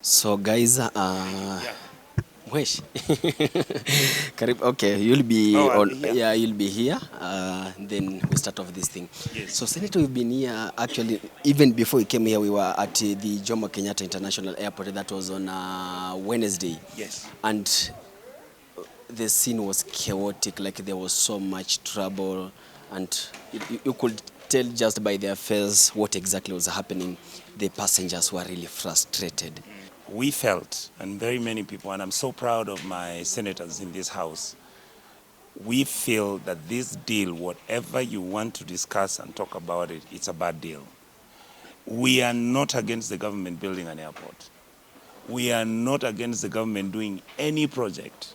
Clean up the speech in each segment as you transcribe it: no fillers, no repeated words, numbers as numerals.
So guys, Yeah. Wesh. Okay, you'll Oh, be I'll on, be here. yeah, you'll be here. Then we start off this thing. Yes. So Senator, we've been here actually, even before we came here, we were at the Jomo Kenyatta International Airport. That was on Wednesday. Yes. And the scene was chaotic, like there was so much trouble, and you could tell just by their face what exactly was happening. The passengers were really frustrated. We felt, and very many people, and I'm so proud of my senators in this house, we feel that this deal, whatever you want to discuss and talk about it, it's a bad deal. We are not against the government building an airport. We are not against the government doing any project.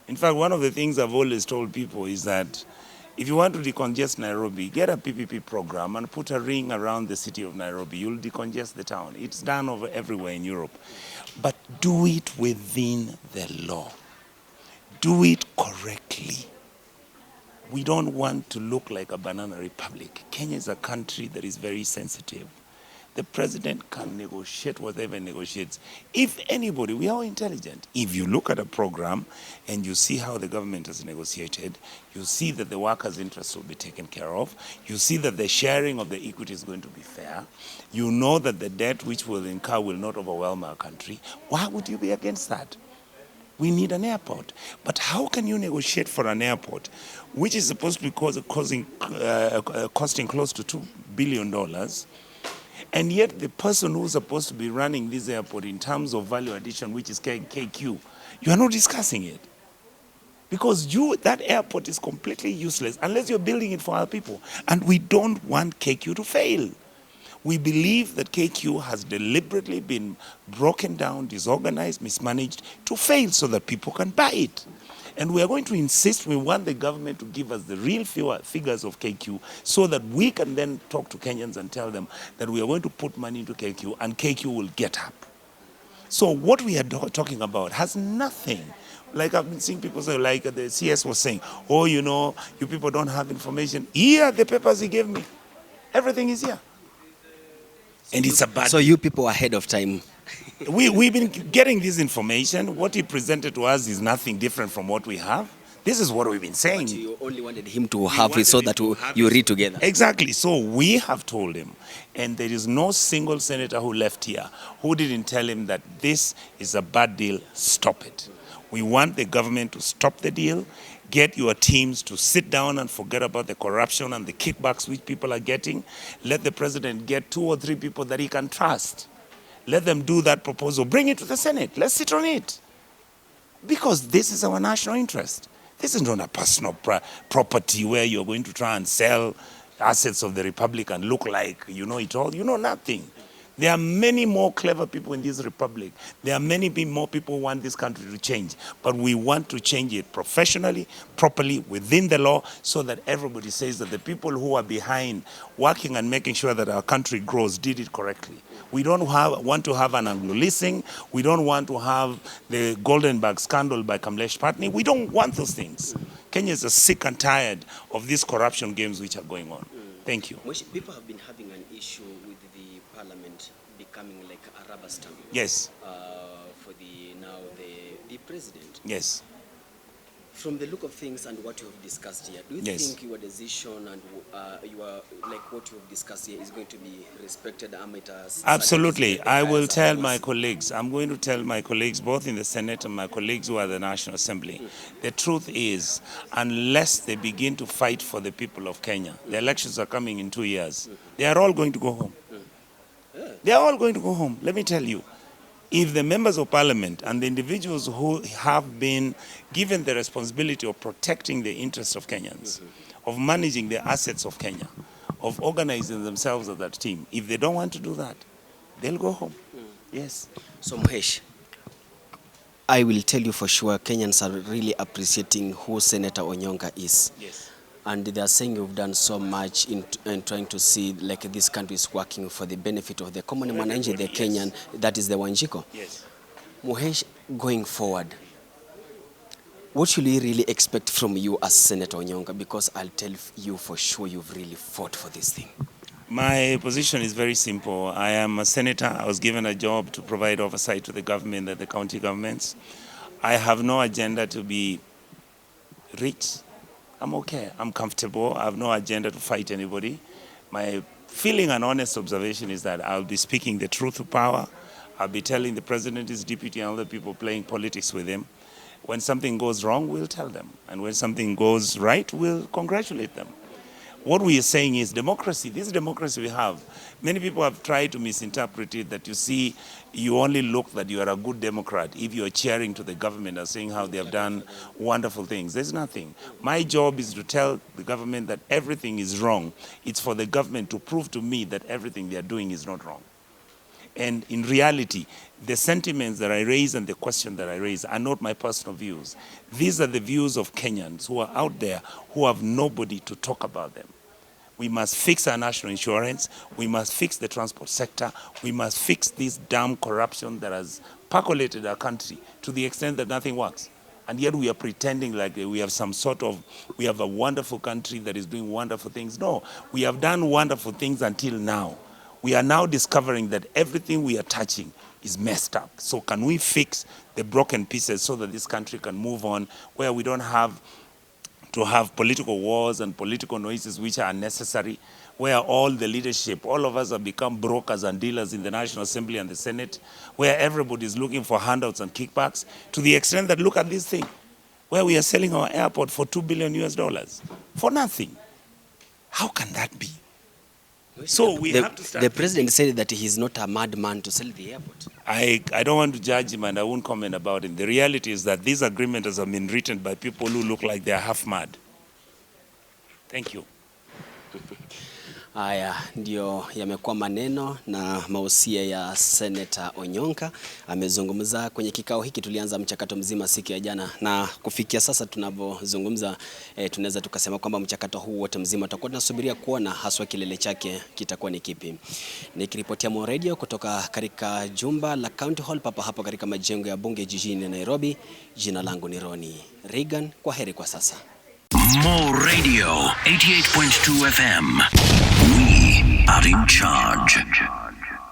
In fact, one of the things I've always told people is that if you want to decongest Nairobi, get a PPP program and put a ring around the city of Nairobi. You'll decongest the town. It's done over everywhere in Europe. But do it within the law. Do it correctly. We don't want to look like a banana republic. Kenya is a country that is very sensitive. The president can negotiate whatever he negotiates. If anybody, we are intelligent. If you look at a program and you see how the government has negotiated, you see that the workers' interests will be taken care of. You see that the sharing of the equity is going to be fair. You know that the debt which will incur will not overwhelm our country. Why would you be against that? We need an airport. But how can you negotiate for an airport which is supposed to be costing close to $2 billion, and yet the person who's supposed to be running this airport in terms of value addition, which is KQ, you are not discussing it? Because that airport is completely useless unless you're building it for other people. And we don't want KQ to fail. We believe that KQ has deliberately been broken down, disorganized, mismanaged to fail so that people can buy it. And we are going to insist, we want the government to give us the real figures of KQ so that we can then talk to Kenyans and tell them that we are going to put money into KQ and KQ will get up. So what we are talking about has nothing. Like I've been seeing people say, like the CS was saying, oh, you know, you people don't have information. Here, the papers he gave me. Everything is here. And it's a bad. So you people are ahead of time. We've been getting this information. What he presented to us is nothing different from what we have. This is what we've been saying. But you only wanted him to have it so that you read together. Exactly. So we have told him, and there is no single senator who left here who didn't tell him that this is a bad deal, stop it. We want the government to stop the deal, get your teams to sit down and forget about the corruption and the kickbacks which people are getting. Let the president get 2 or 3 people that he can trust. Let them do that proposal. Bring it to the Senate. Let's sit on it. Because this is our national interest. This is not a personal property where you're going to try and sell assets of the republic and look like you know it all. You know nothing. There are many more clever people in this republic. There are many more people who want this country to change. But we want to change it professionally, properly, within the law, so that everybody says that the people who are behind working and making sure that our country grows did it correctly. We don't want to have an Anglo-leasing. We don't want to have the Goldenberg scandal by Kamlesh Patni. We don't want those things. Kenyans are sick and tired of these corruption games which are going on. Thank you. People have been having an issue with the parliament becoming like a rubber stamp. Yes. For the president. Yes. From the look of things and what you have discussed here, do you Yes. think your decision and what you have discussed here is going to be respected? Absolutely. I will tell my colleagues. I'm going to tell my colleagues, both in the Senate and my colleagues who are the National Assembly. The truth is, unless they begin to fight for the people of Kenya, the elections are coming in 2 years, they are all going to go home. They are all going to go home. Let me tell you. If the members of parliament and the individuals who have been given the responsibility of protecting the interests of Kenyans, of managing the assets of Kenya, of organizing themselves as that team, if they don't want to do that, they'll go home. Yes. So Mahesh, I will tell you for sure, Kenyans are really appreciating who Senator Onyonka is. Yes. And they are saying you've done so much in trying to see like this country is working for the benefit of the common mwananchi, the Kenyan, that is the Wanjiko. Yes. Muhesh, going forward, what should we really expect from you as Senator Onyonka? Because I'll tell you for sure you've really fought for this thing. My position is very simple. I am a senator. I was given a job to provide oversight to the government and the county governments. I have no agenda to be rich. I'm okay. I'm comfortable. I have no agenda to fight anybody. My feeling and honest observation is that I'll be speaking the truth to power. I'll be telling the president, his deputy, and other people playing politics with him. When something goes wrong, we'll tell them. And when something goes right, we'll congratulate them. What we are saying is democracy, this democracy we have, many people have tried to misinterpret it that you see, you only look that you are a good Democrat if you are cheering to the government and saying how they have done wonderful things. There's nothing. My job is to tell the government that everything is wrong. It's for the government to prove to me that everything they are doing is not wrong. And in reality, the sentiments that I raise and the question that I raise are not my personal views. These are the views of Kenyans who are out there who have nobody to talk about them. We must fix our national insurance. We must fix the transport sector. We must fix this damn corruption that has percolated our country to the extent that nothing works. And yet we are pretending like we have we have a wonderful country that is doing wonderful things. No, we have done wonderful things until now. We are now discovering that everything we are touching is messed up. So can we fix the broken pieces so that this country can move on, where we don't have to have political wars and political noises which are unnecessary, where all the leadership, all of us have become brokers and dealers in the National Assembly and the Senate, where everybody is looking for handouts and kickbacks, to the extent that, look at this thing, where we are selling our airport for $2 billion for nothing. How can that be? So we have to start. The president said that he's not a madman to sell the airport. I don't want to judge him and I won't comment about it. The reality is that these agreements have been written by people who look like they're half mad. Thank you. Haya ndio yamekuwa maneno na mausia ya Senator Onyonka. Amezungumza kwenye kikao hiki. Tulianza mchakato mzima siku ya jana, na kufikia sasa tunavyozungumza tunaweza tukasema kwamba mchakato huu wote mzima tutakuwa tunasubiria kuona haswa kilele chake kitakuwa ni kipi. Nikiripotia Mo Radio kutoka katika jumba la County Hall papa hapo katika majengo ya bunge jijini Nairobi, jina langu ni Ronnie Reagan. Kwa heri kwa sasa. Mo Radio 88.2 FM. We are in charge.